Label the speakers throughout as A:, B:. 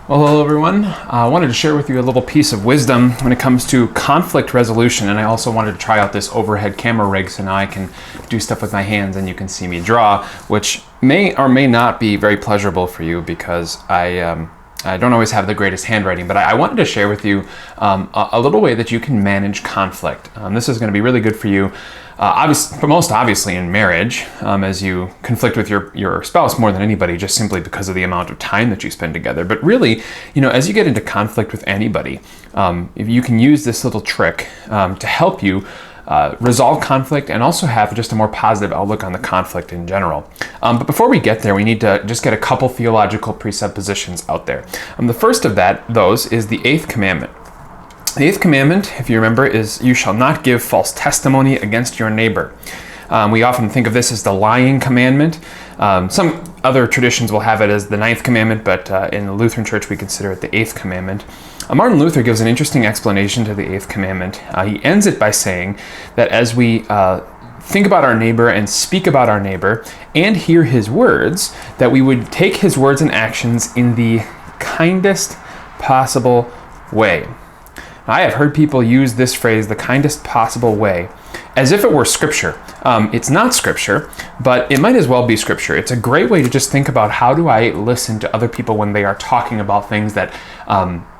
A: Well, hello everyone. I wanted to share with you a little piece of wisdom when it comes to conflict resolution, and I also wanted to try out this overhead camera rig so now I can do stuff with my hands and you can see me draw, which may or may not be very pleasurable for you because I don't always have the greatest handwriting, but I wanted to share with you a little way that you can manage conflict. This is going to be really good for you, most obviously in marriage, as you conflict with your spouse more than anybody, just simply because of the amount of time that you spend together. But really, as you get into conflict with anybody, if you can use this little trick to help you resolve conflict and also have just a more positive outlook on the conflict in general. But before we get there, we need to just get a couple theological presuppositions out there. The first of those is the 8th commandment. The 8th commandment, if you remember, is you shall not give false testimony against your neighbor. We often think of this as the lying commandment. Some other traditions will have it as the 9th commandment, but in the Lutheran Church we consider it the 8th commandment. Martin Luther gives an interesting explanation to the 8th commandment. He ends it by saying that as we think about our neighbor and speak about our neighbor and hear his words, that we would take his words and actions in the kindest possible way. I have heard people use this phrase, the kindest possible way, as if it were scripture. It's not scripture, but it might as well be scripture. It's a great way to just think about how do I listen to other people when they are talking about things that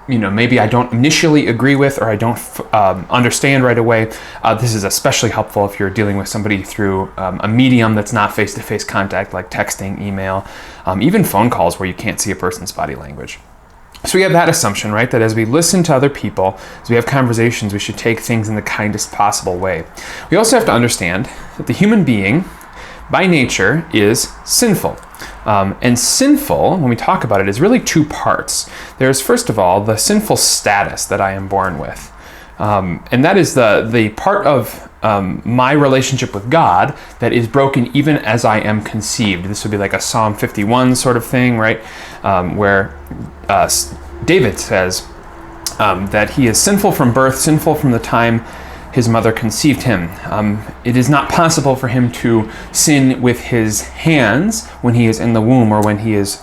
A: maybe I don't initially agree with or I don't understand right away. This is especially helpful if you're dealing with somebody through a medium that's not face-to-face contact, like texting, email, even phone calls where you can't see a person's body language. So we have that assumption, right, that as we listen to other people, as we have conversations, we should take things in the kindest possible way. We also have to understand that the human being, by nature, is sinful. And sinful, when we talk about it, is really two parts. There's, first of all, the sinful status that I am born with. And that is the part of my relationship with God that is broken even as I am conceived. This would be like a Psalm 51 sort of thing, right? Where David says that he is sinful from birth, sinful from the time his mother conceived him. It is not possible for him to sin with his hands when he is in the womb or when he is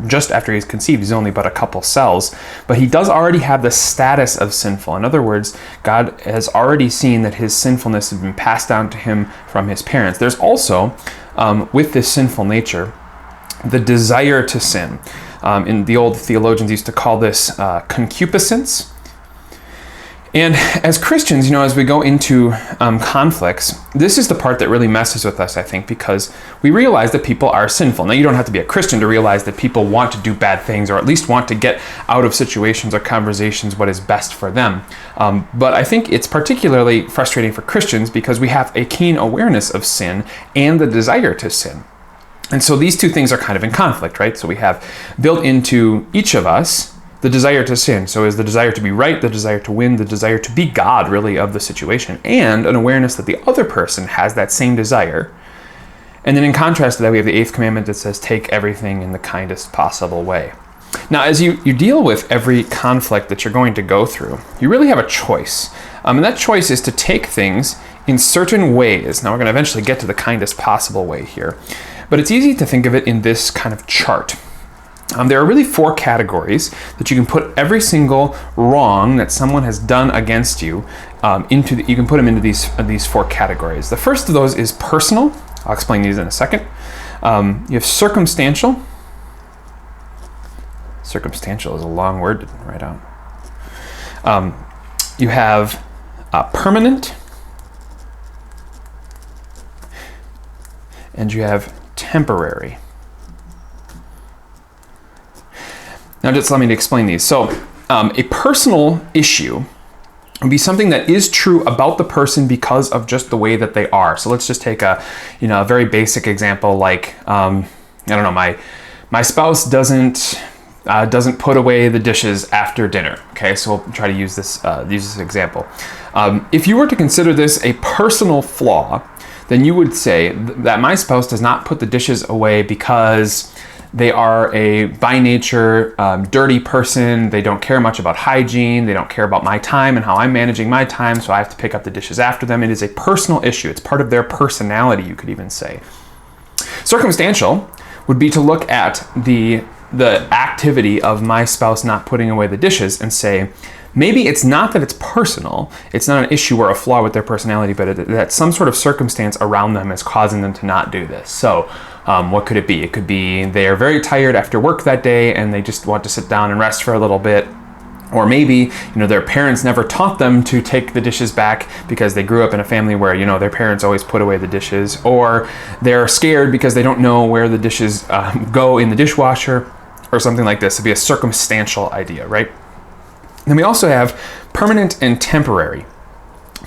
A: just after he's conceived. He's only but a couple cells. But he does already have the status of sinful. In other words, God has already seen that his sinfulness has been passed down to him from his parents. There's also, with this sinful nature, the desire to sin. In the old theologians used to call this concupiscence. And as Christians, as we go into conflicts, this is the part that really messes with us, I think, because we realize that people are sinful. Now, you don't have to be a Christian to realize that people want to do bad things or at least want to get out of situations or conversations what is best for them. But I think it's particularly frustrating for Christians because we have a keen awareness of sin and the desire to sin. And so these two things are kind of in conflict, right? So we have built into each of us the desire to sin. So is the desire to be right, the desire to win, the desire to be God, really, of the situation, and an awareness that the other person has that same desire. And then in contrast to that, we have the 8th commandment that says, take everything in the kindest possible way. Now, as you deal with every conflict that you're going to go through, you really have a choice. And that choice is to take things in certain ways. Now, we're going to eventually get to the kindest possible way here. But it's easy to think of it in this kind of chart. There are really 4 categories that you can put every single wrong that someone has done against you into. You can put them into these 4 categories. The first of those is personal. I'll explain these in a second. You have circumstantial. Circumstantial is a long word to write out. You have permanent, and you have temporary. Now, just let me explain these. So, a personal issue would be something that is true about the person because of just the way that they are. So, let's just take a very basic example, like I don't know, my spouse doesn't put away the dishes after dinner. Okay, so we'll try to use this example. If you were to consider this a personal flaw, then you would say that my spouse does not put the dishes away because they are a, by nature, dirty person. They don't care much about hygiene. They don't care about my time and how I'm managing my time, so I have to pick up the dishes after them. It is a personal issue. It's part of their personality, you could even say. Circumstantial would be to look at the the activity of my spouse not putting away the dishes and say, maybe it's not that it's personal, it's not an issue or a flaw with their personality, but that some sort of circumstance around them is causing them to not do this. So what could it be? It could be they're very tired after work that day and they just want to sit down and rest for a little bit. Or maybe, their parents never taught them to take the dishes back because they grew up in a family where, their parents always put away the dishes. Or they're scared because they don't know where the dishes go in the dishwasher or something like this. It'd be a circumstantial idea, right? Then we also have permanent and temporary.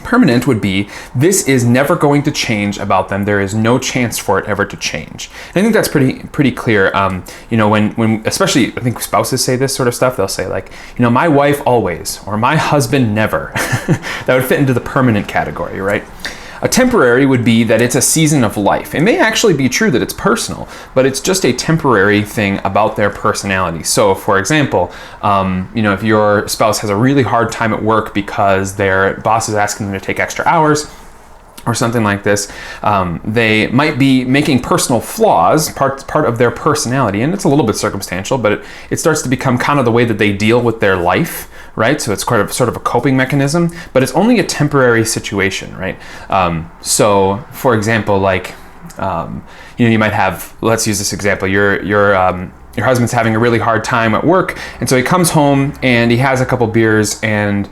A: Permanent would be, this is never going to change about them. There is no chance for it ever to change. And I think that's pretty clear. When especially I think spouses say this sort of stuff, they'll say like, my wife always, or my husband never. That would fit into the permanent category, right? A temporary would be that it's a season of life. It may actually be true that it's personal, but it's just a temporary thing about their personality. So for example, if your spouse has a really hard time at work because their boss is asking them to take extra hours, or something like this, they might be making personal flaws part of their personality, and it's a little bit circumstantial, but it starts to become kind of the way that they deal with their life, right? So it's sort of a coping mechanism, but it's only a temporary situation, right? So, for example, like you might have, let's use this example, your husband's having a really hard time at work, and so he comes home and he has a couple beers, and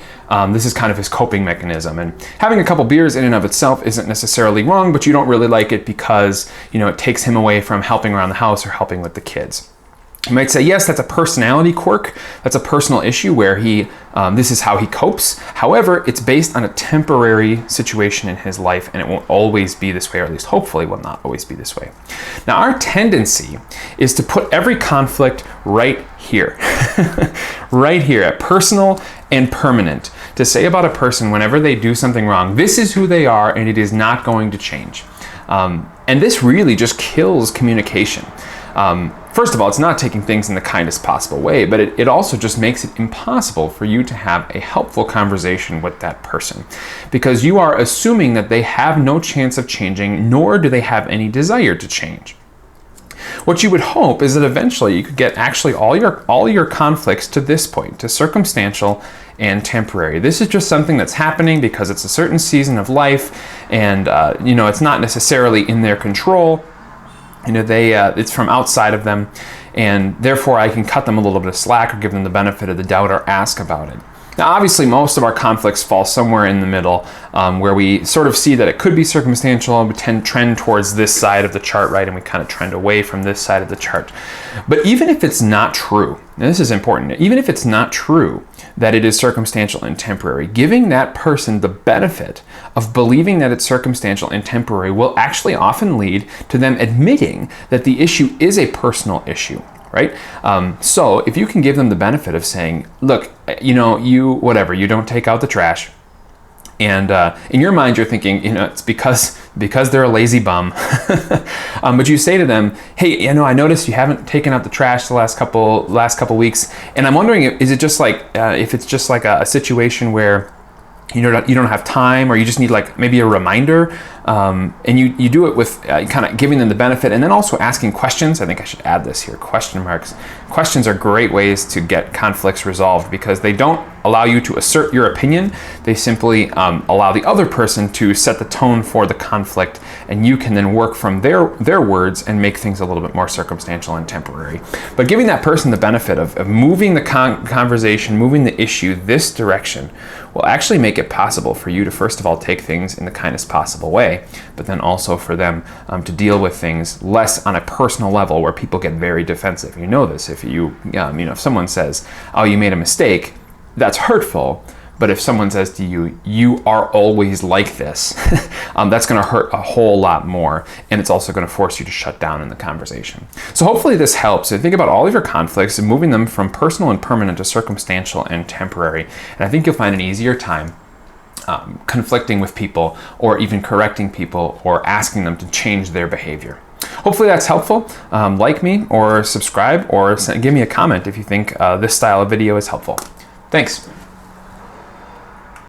A: this is kind of his coping mechanism. And having a couple beers in and of itself isn't necessarily wrong, but you don't really like it because it takes him away from helping around the house or helping with the kids. You might say, yes, that's a personality quirk. That's a personal issue where this is how he copes. However, it's based on a temporary situation in his life, and it won't always be this way, or at least hopefully will not always be this way. Now, our tendency is to put every conflict right here, right here at personal and permanent, to say about a person whenever they do something wrong, this is who they are, and it is not going to change. And this really just kills communication. First of all, it's not taking things in the kindest possible way, but it also just makes it impossible for you to have a helpful conversation with that person, because you are assuming that they have no chance of changing, nor do they have any desire to change. What you would hope is that eventually you could get actually all your conflicts to this point, to circumstantial and temporary. This is just something that's happening because it's a certain season of life, and it's not necessarily in their control. It's from outside of them, and therefore I can cut them a little bit of slack or give them the benefit of the doubt or ask about it. Now, obviously, most of our conflicts fall somewhere in the middle, where we sort of see that it could be circumstantial, and we trend towards this side of the chart, right, and we kind of trend away from this side of the chart. But even if it's not true, and this is important, even if it's not true that it is circumstantial and temporary, giving that person the benefit of believing that it's circumstantial and temporary will actually often lead to them admitting that the issue is a personal issue. Right? So if you can give them the benefit of saying, look, you don't take out the trash, and in your mind you're thinking, it's because they're a lazy bum. But you say to them, hey, I noticed you haven't taken out the trash the last couple weeks, and I'm wondering, is it just like if it's just like a situation where you don't have time, or you just need like maybe a reminder, and you do it with kind of giving them the benefit, and then also asking questions. I think I should add this here, question marks. Questions are great ways to get conflicts resolved, because they don't allow you to assert your opinion. They simply allow the other person to set the tone for the conflict, and you can then work from their words and make things a little bit more circumstantial and temporary. But giving that person the benefit of moving the conversation, moving the issue this direction, will actually make it possible for you to, first of all, take things in the kindest possible way, but then also for them to deal with things less on a personal level where people get very defensive. You know this. If if someone says, oh, you made a mistake, that's hurtful. But if someone says to you, you are always like this, that's going to hurt a whole lot more. And it's also going to force you to shut down in the conversation. So hopefully this helps. So think about all of your conflicts and moving them from personal and permanent to circumstantial and temporary. And I think you'll find an easier time conflicting with people, or even correcting people, or asking them to change their behavior. Hopefully that's helpful. Like me, or subscribe, or give me a comment if you think this style of video is helpful. Thanks.